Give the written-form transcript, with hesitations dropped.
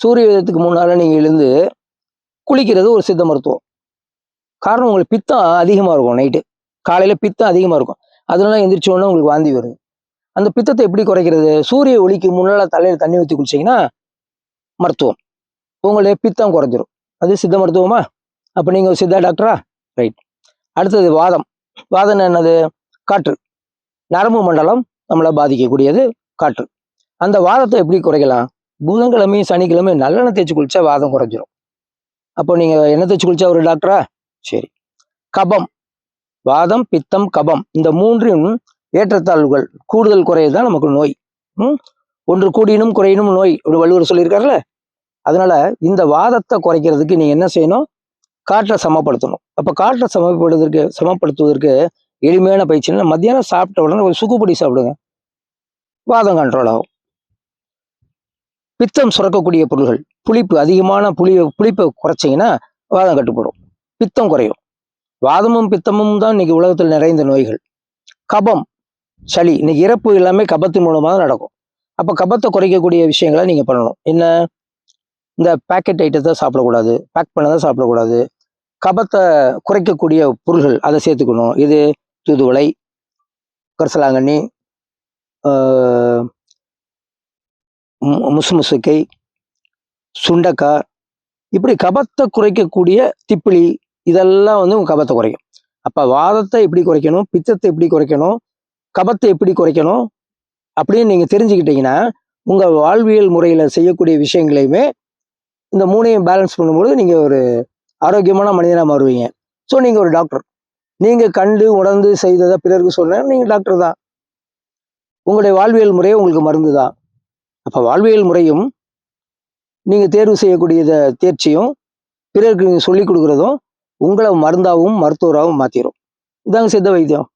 சூரிய உதயத்துக்கு முன்னால் நீங்கள் எழுந்து குளிக்கிறது ஒரு சித்த மருத்துவம். காரணம் உங்களுக்கு பித்தம் அதிகமாக இருக்கும். நைட்டு காலையில் பித்தம் அதிகமாக இருக்கும். அதனால எந்திரிச்சோடனே உங்களுக்கு வாந்தி வருது. அந்த பித்தத்தை எப்படி குறைக்கிறது? சூரிய ஒளிக்கு முன்னால் தலையில் தண்ணி ஊற்றி குளிச்சிங்கன்னா மருத்துவம். உங்களுடைய பித்தம் குறைஞ்சிரும். அது சித்த மருத்துவமா? அப்போ நீங்கள் சித்தா டாக்டரா? ரைட். அடுத்தது வாதம். வாதம் என்னது? காற்று. நரம்பு மண்டலம் நம்மளை பாதிக்கக்கூடியது காற்று. அந்த வாதத்தை எப்படி குறைக்கலாம்? புதன்கிழமையும் சனிக்கிழமையும் நல்லெண்ணெய் தேய்ச்சி குளிச்சா வாதம் குறைஞ்சிரும். அப்போ நீங்கள் எண்ணெய் தேய்ச்சி குளிச்சா ஒரு டாக்டரா? சரி. கபம். வாதம், பித்தம், கபம் இந்த மூன்றையும் ஏற்றத்தாழ்வுகள் கூடுதல் குறையது தான் நமக்கு நோய். ஒன்று கூடினும் குறையினும் நோய் ஒரு வள்ளுவர் சொல்லியிருக்காருல்ல. அதனால இந்த வாதத்தை குறைக்கிறதுக்கு நீங்க என்ன செய்யணும்? காற்றை சமப்படுத்தணும். அப்போ காற்றை சமப்படுத்துவதற்கு எளிமையான பயிற்சினா மத்தியானம் சாப்பிட்ட உடனே ஒரு சுக்குப்பொடி சாப்பிடுங்க. வாதம் கண்ட்ரோல் ஆகும். பித்தம் சுரக்கக்கூடிய பொருள்கள், புளிப்பு அதிகமான புளிப்பை குறைச்சிங்கன்னா வாதம் கட்டுப்படும், பித்தம் குறையும். வாதமும் பித்தமும் தான் இன்னைக்கு உலகத்தில் நிறைந்த நோய்கள். கபம், சளி. இன்னைக்கு இறப்பு எல்லாமே கபத்தின் மூலமாக தான் நடக்கும். அப்போ கபத்தை குறைக்கக்கூடிய விஷயங்களை நீங்கள் பண்ணணும். என்ன? இந்த பேக்கெட் ஐட்டத்தை சாப்பிடக்கூடாது, பேக் பண்ணதை சாப்பிடக்கூடாது. கபத்தை குறைக்கக்கூடிய பொருள்கள் அதை சேர்த்துக்கணும். இது தூதுவளை, கரிசலாங்கண்ணி, முசுமுசுக்கை, சுண்டக்காய், இப்படி கபத்தை குறைக்கக்கூடிய திப்பிலி, இதெல்லாம் வந்து உங்கள் கபத்தை குறைக்கும். அப்போ வாதத்தை எப்படி குறைக்கணும், பித்தத்தை எப்படி குறைக்கணும், கபத்தை எப்படி குறைக்கணும் அப்படின்னு நீங்கள் தெரிஞ்சுக்கிட்டீங்கன்னா உங்கள் வாழ்வியல் முறையில் செய்யக்கூடிய விஷயங்களையுமே இந்த மூணையும் பேலன்ஸ் பண்ணும்போது நீங்கள் ஒரு ஆரோக்கியமான மனிதனாக மாறுவீங்க. ஸோ நீங்கள் ஒரு டாக்டர். நீங்கள் கண்டு உணர்ந்து செய்ததை பிறருக்கு சொன்னால் நீங்கள் டாக்டர் தான். உங்களுடைய வாழ்வியல் முறையே உங்களுக்கு மருந்து தான். அப்போ வாழ்வியல் முறையும் நீங்கள் தேர்வு செய்யக்கூடிய தேர்ச்சியும் பிறருக்கு நீங்கள் சொல்லிக் கொடுக்குறதும் உங்களை மருந்தாகவும் மருத்துவராகவும் மாற்றிடும். இதாங்க சித்த வைத்தியம்.